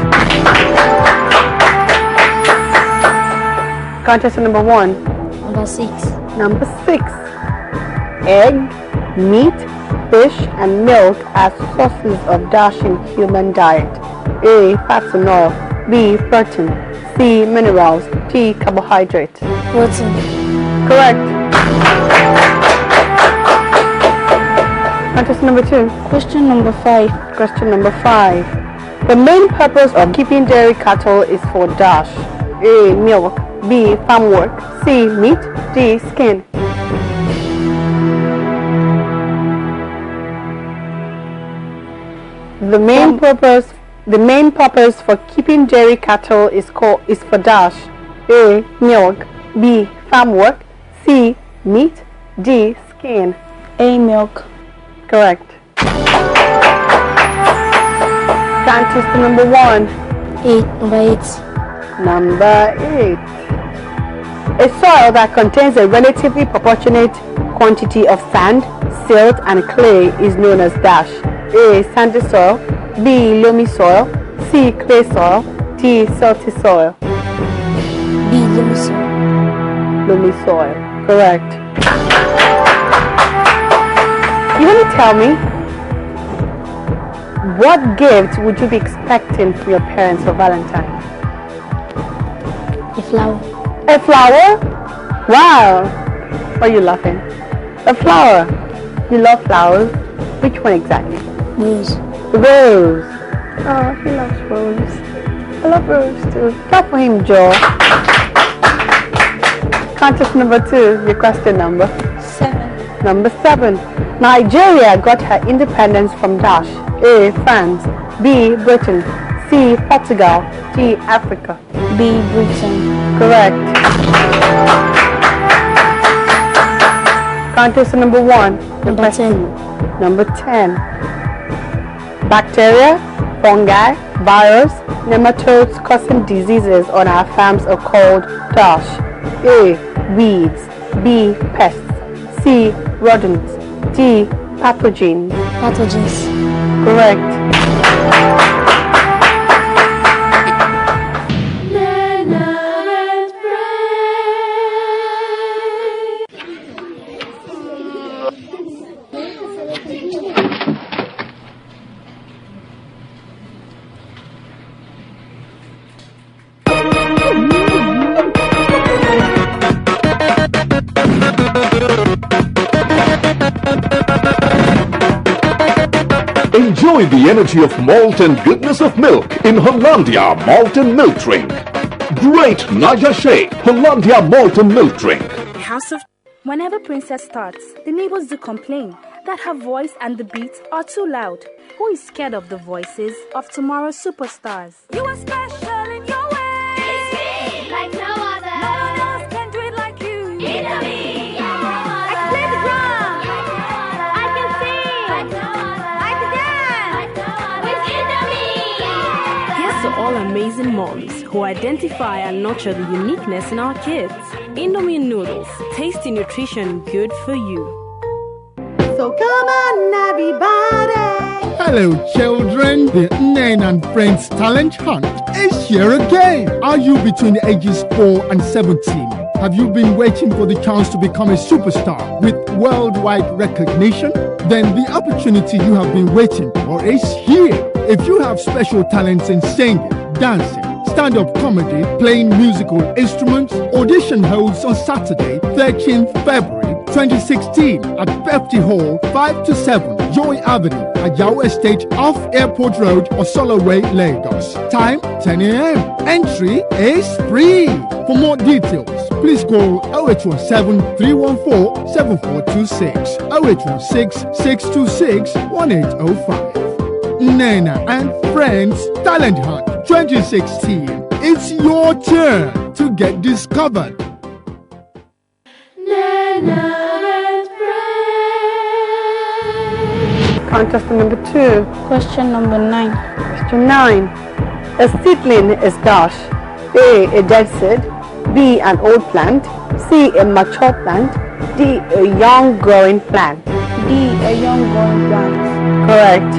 Contestant number 1. Number 6. Number 6. Egg, meat, fish, and milk are sources of dash in human diet. A. Fats and oil. B. Protein. C. Minerals. D. Carbohydrate. Protein. Correct. Contestant number 2. Question number 5. Question number 5. The main purpose of keeping dairy cattle is for dash. A. Milk. B. Farm work. C. Meat. D. Skin. The main purpose for keeping dairy cattle is for dash. A. Milk. B. farm work, C. Meat, D. Skin. A. Milk. Correct. Scientist number 1. Number 8. A soil that contains a relatively proportionate quantity of sand, silt, and clay is known as dash. A. Sandy soil, B. Loamy soil, C. Clay soil, D. Salty soil. B. Loamy soil. Loamy soil. Correct. You want to tell me, what gift would you be expecting from your parents for Valentine's? A flower. A flower? Wow! Why are you laughing? A flower. You love flowers? Which one exactly? Rose. Rose. Oh, he loves rose. I love rose too. Clap for him, Joe. Contest number 2, your question number? 7. Number 7. Nigeria got her independence from dash. A. France, B. Britain, C. Portugal, D. Africa. B. Britain. Correct. Contest number 1. Number 10. Number 10. Bacteria, fungi, virus, nematodes causing diseases on our farms are called dash. A. Weeds, B. Pests, C. Rodents, D. Pathogens. Pathogens. Correct. Enjoy the energy of malt and goodness of milk in Hollandia Malt and Milk Drink. Great Naja Shake Hollandia Malt and Milk Drink. Whenever Princess starts, the neighbors do complain that her voice and the beat are too loud. Who is scared of the voices of tomorrow's superstars? You are special in your way. It's me, like no other. No one else can do it like you. You know me. I can play the drum. I can sing. I can dance. With Indomie. Here's to all amazing moms who identify and nurture the uniqueness in our kids. Indomie noodles, tasty nutrition, good for you. So come on, everybody. Hello, children. The Nen and Friends Talent Hunt is here again. Are you between the ages 4 and 17? Have you been waiting for the chance to become a superstar with worldwide recognition? Then the opportunity you have been waiting for is here. If you have special talents in singing, dancing, stand-up comedy, playing musical instruments, audition holds on Saturday, 13th February 2016 at Pepti Hall, 5 to 7, Joy Avenue, Ajao Estate, off Airport Road, Osoloway, Lagos. Time 10 a.m. Entry is free. For more details, please call 0817 314 7426, 0816 626 1805. Nena and Friends Talent Hunt 2016. It's your turn to get discovered. Nana and Friends. Contest number 2. Question number 9. Question 9. A seedling is dash. A. A dead seed, B. An old plant, C. A mature plant, D. A young growing plant. D. A young growing plant. Correct.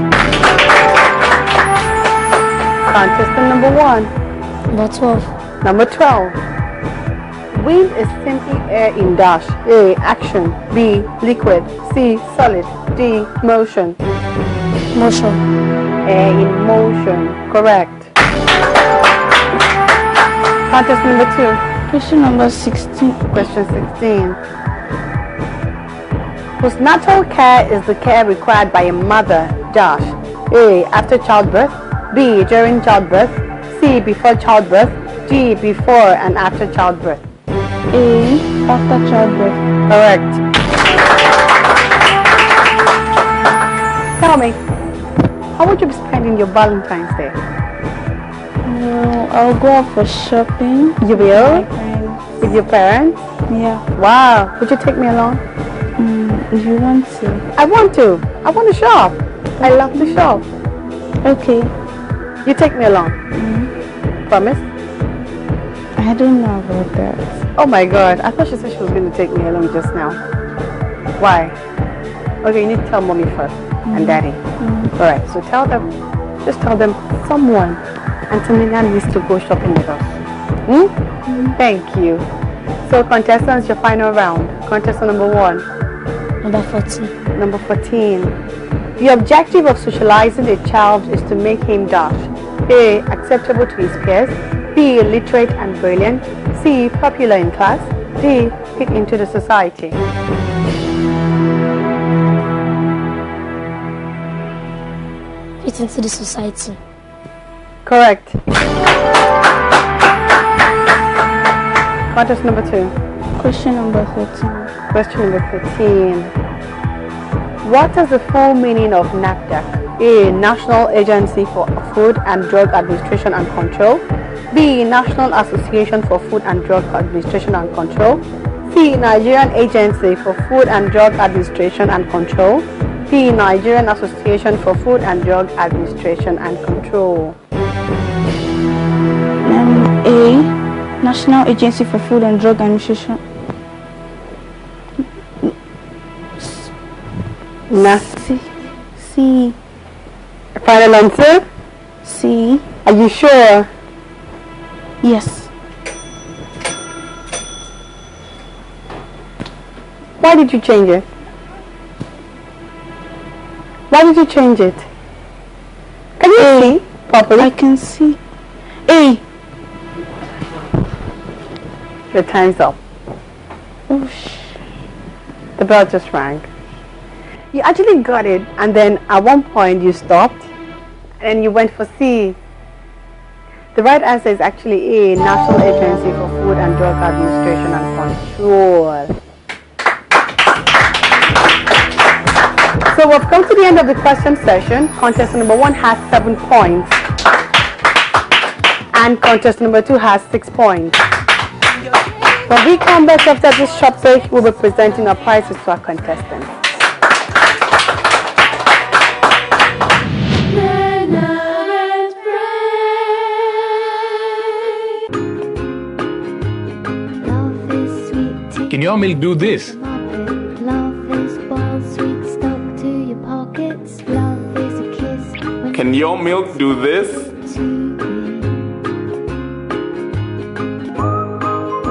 Contestant number 1. Number 12. Number 12. Wind is simply air in dash. A. Action, B. Liquid, C. Solid, D. Motion. Motion. Air in motion. Correct. Contest number 2. Question number 16. Question 16. Postnatal care is the care required by a mother, dash. A. After childbirth, B. During childbirth, C. Before childbirth, D. Before and after childbirth. A. After childbirth. Correct. Tell me, how would you be spending your Valentine's Day? No, I'll go out for shopping. You will? With your parents? Yeah. Wow. Would you take me along? If you want to. I want to. I want to shop. I love to shop. Okay. You take me along. Promise? I don't know about that. Oh my God. I thought she said she was going to take me along just now. Why? Okay, you need to tell mommy first and daddy. Alright, so tell them, just tell them someone Antonina needs to go shopping with us. Thank you. So contestants, your final round. Contestant number 1. Number 14. Number 14. The objective of socializing a child is to make him dash. A. Acceptable to his peers. B. Literate and brilliant. C. Popular in class. D. Fit into the society. Fit into the society. Correct. Contest number 2. Question number 13. Question number 13. What is the full meaning of NAFDAC? A. National Agency for Food and Drug Administration and Control. B. National Association for Food and Drug Administration and Control. C. Nigerian Agency for Food and Drug Administration and Control. D. Nigerian Association for Food and Drug Administration and Control. A. National Agency for Food and Drug Administration. C. Final answer? C. Are you sure? Yes. Why did you change it? Why did you change it? Can you see properly? I can see. A. Your time's up. Oh, the bell just rang. You actually got it, and then at one point you stopped, and you went for C. The right answer is actually A. National Agency for Food and Drug Administration and Control. So we've come to the end of the question session. Contestant number 1 has 7 points. And contestant number 2 has 6 points. When we come back after this short break, we'll be presenting our prizes to our contestants. Can your milk do this? Can your milk do this?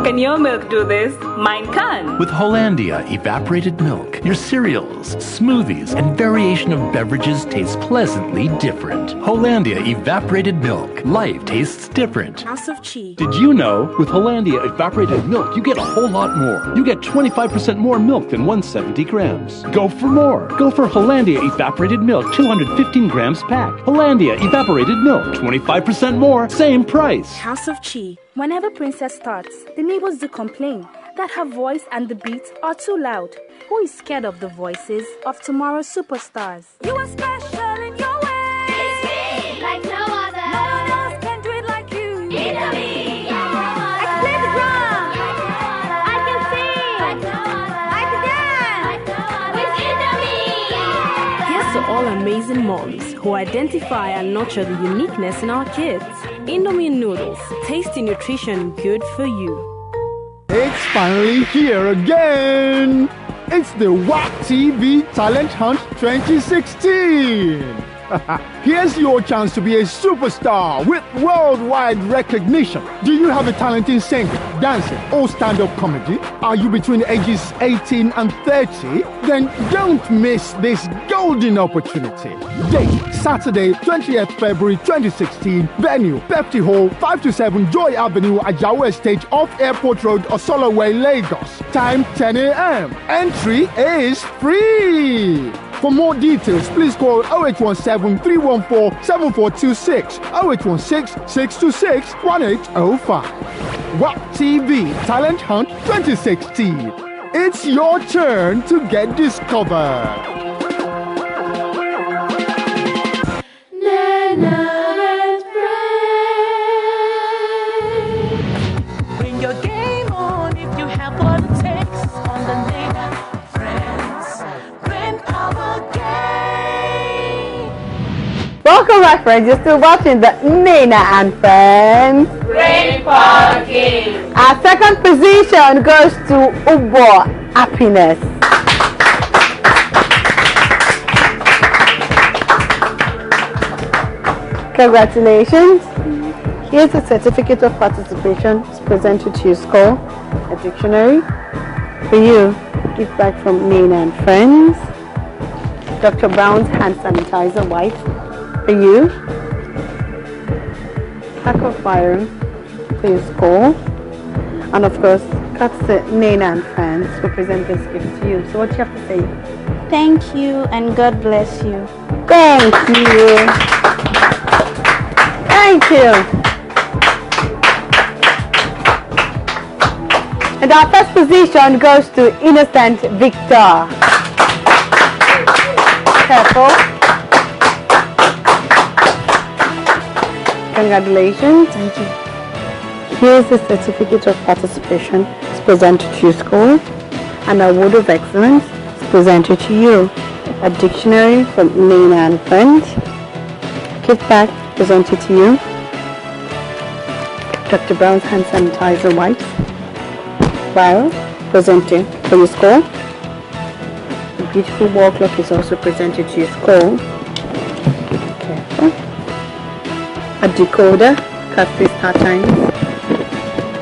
Can your milk do this? Mine can. With Hollandia evaporated milk, your cereals, smoothies, and variation of beverages taste pleasantly different. Hollandia evaporated milk. Life tastes different. House of Chi. Did you know with Hollandia evaporated milk, you get a whole lot more. You get 25% more milk than 170 grams. Go for more. Go for Hollandia evaporated milk, 215 grams pack. Hollandia evaporated milk, 25% more, same price. House of Chi. Whenever Princess starts, the neighbors do complain that her voice and the beat are too loud. Who is scared of the voices of tomorrow's superstars? You are special in your way. It's me, like no other. No one else can do it like you. It's me, like no other. I can play the drum. Like no other. I can sing. Like no other. I can dance. Like no other. It's me. Here's to all amazing moms who identify and nurture the uniqueness in our kids. Indomie noodles, tasty nutrition, good for you. It's finally here again. It's the WAP TV Talent Hunt 2016. Here's your chance to be a superstar with worldwide recognition. Do you have a talent in singing, dancing, or stand-up comedy? Are you between the ages 18 and 30? Then don't miss this golden opportunity. Date, Saturday, 20th February 2016. Venue, Pepsi Hall, 5-7 Joy Avenue, Ajawa Estate, off Airport Road, Osoloway, Lagos. Time 10 a.m. Entry is free. For more details, please call 0817-314-7426, 0816-626-1805. WAP TV Talent Hunt 2016. It's your turn to get discovered. Bring your game on if you have what it my friends, you're still watching the Nina and Friends Brain Power Game. Our second position goes to Ubo Happiness. Congratulations. Here's a certificate of participation. It's presented to your school. A dictionary. For you, gift bag from Nina and Friends. Dr. Brown's hand sanitizer white. For you. Pack of fire for your school. And of course, that's Nina and Friends who present this gift to you. So what do you have to say? Thank you and God bless you. Thank you. Thank you. And our first position goes to Innocent Victor. Careful. Congratulations. Thank you. Here's a certificate of participation. It's presented to your school. An award of excellence is presented to you. A dictionary from Nina and Friends. Gift bag presented to you. Dr. Brown's hand sanitizer wipes. Vial presented for your school. A beautiful wall clock is also presented to your school. Careful. A decoder, courtesy Star Times.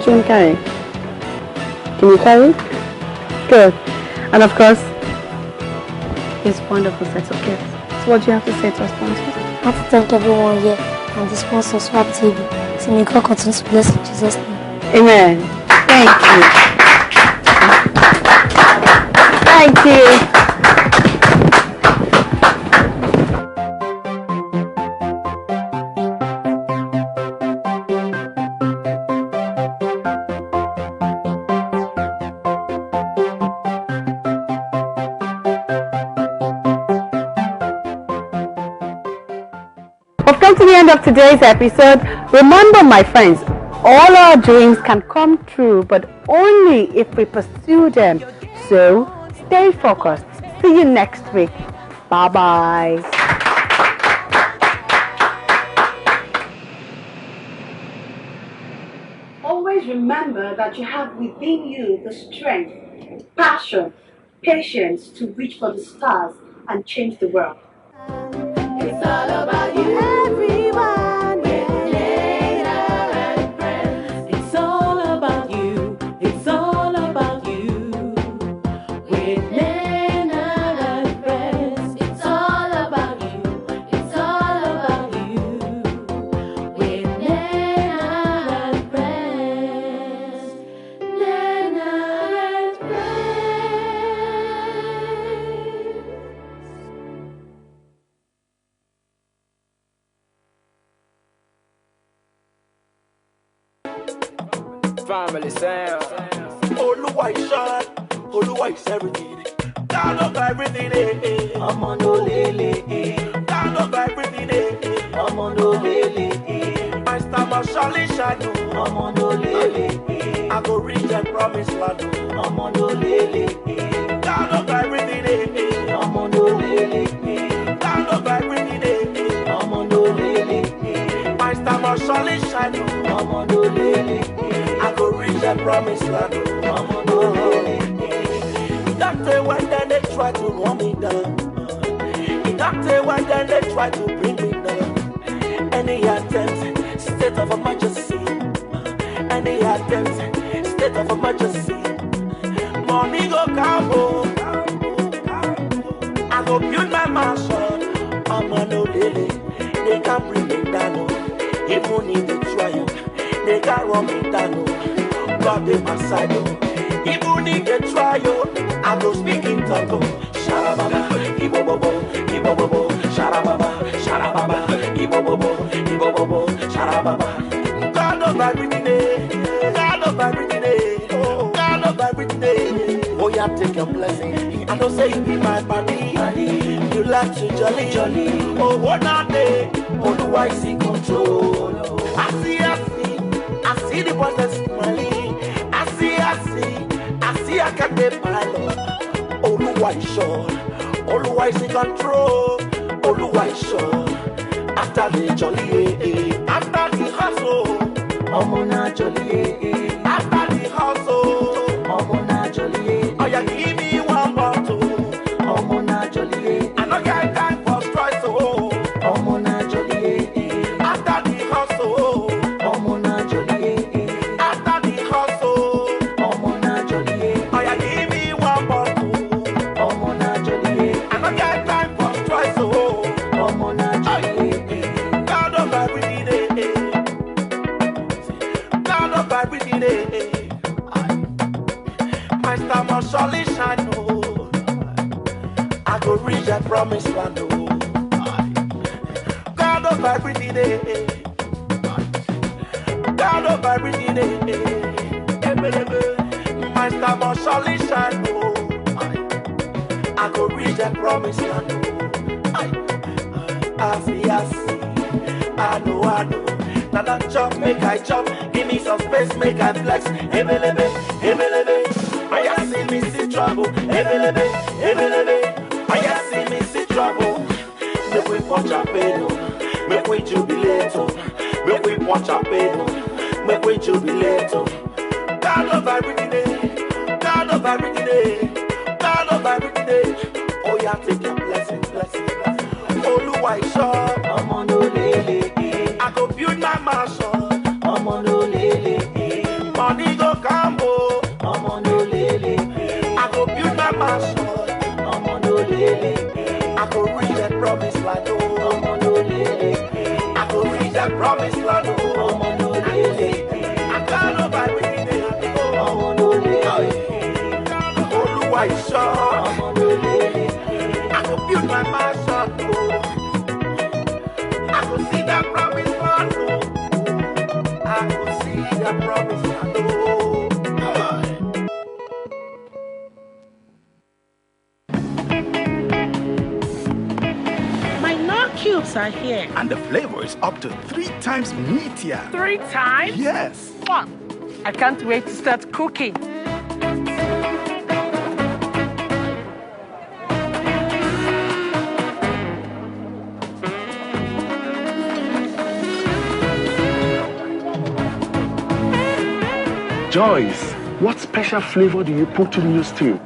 Can you carry? Can you carry? Good. And of course, this wonderful set of gifts. So what do you have to say to our sponsors? I have to thank everyone here and the sponsors of ITV. So may God continue to bless in Jesus' name. Amen. Thank you. Thank you. We've come to the end of today's episode. Remember, my friends, all our dreams can come true, but only if we pursue them. So, stay focused. See you next week. Bye-bye. Always remember that you have within you the strength, passion, patience to reach for the stars and change the world. It's all about you, everyone. With Nina and Friends. It's all about you. It's all about you. With Nina and Friends. It's all about you. It's all about you. With Nina and Friends. Nina and Family sound. Oluwa is shot. Oluwa is everything. God of everything. I'm on no lele. God of everything. I'm on no lele. My star must surely shine. I'm on no lele. I go reach and promise land. I'm on no lele. God of everything. I'm on no lele. God of everything. I'm on no lele. My star must surely shine. I'm on no lele. I go reach that promised land. I'm on no lele. That day when then they try to run me down. That day when then they try to bring me down. Any attempt, state of emergency. Any attempt, state of emergency. Money go cowboy. I go build my mansion. I'm on no lele. They can't bring me down. Even if they try, they can't run me down. God is my side. Even if they try, I go speak in tongue. Sharababa, ibobobo, ibobobo, sharababa, sharababa, ibobobo, ibobobo, sharababa. God of everything, God of everything, God of everything. Oh, yeah, take your blessing. I don't say you be my body. You like to jolly, jolly. Oh, what are they? Oh, do I see control? I see the boys that's smiling. I see, I can't be pilot. Oluwa is sure, Oluwa is in control. Oluwa is sure, After the jolly, after the hustle, Omona jolly, after the hustle, Omona jolly. Oh, yeah, give me one bottle, Omona jolly. I no get time for stress, oh, Omona jolly. After the hustle, Omona jolly. After the hustle, Omona jolly. Oh, yeah, give me one bottle, Omona jolly. I no get time for stress, oh, Omona jolly. God of every day, God of every day. My star must surely shine, oh. I go reach that promised land, oh. God of every day, God of every day. My star must surely shine, oh. I go reach that promised land, oh. I see, I know. Now that chop, make I chop. Give me some space, make I flex. Ebelebe. I see me see trouble. Ebelebe. I see me see trouble. Make we punch a pedo. Make we jubilate. Make we punch a pedo. Make we jubilate. God of every day. God of every day. God of every day. Oh yeah, take your blessing. Oluwa Isho. I'm on no lele. I go build my mansion. I'm on no lele. Money go come, oh. I'm on no lele. I go build my mansion. I'm on no lele. I go reach that promised land, oh. I'm on no lele. I go reach that promised land, oh. I'm on no lele. I can't know by everything, oh. I'm on no lele. Oluwa Isho. I'm on no lele. I go build my mansion, oh. I go see that promised land, oh. I go see that promised land, oh. My nut cubes are here. And the flavor is up to 3 times meatier. 3 times? Yes. Wow. I can't wait to start cooking. Joyce, what special flavor do you put in your stew?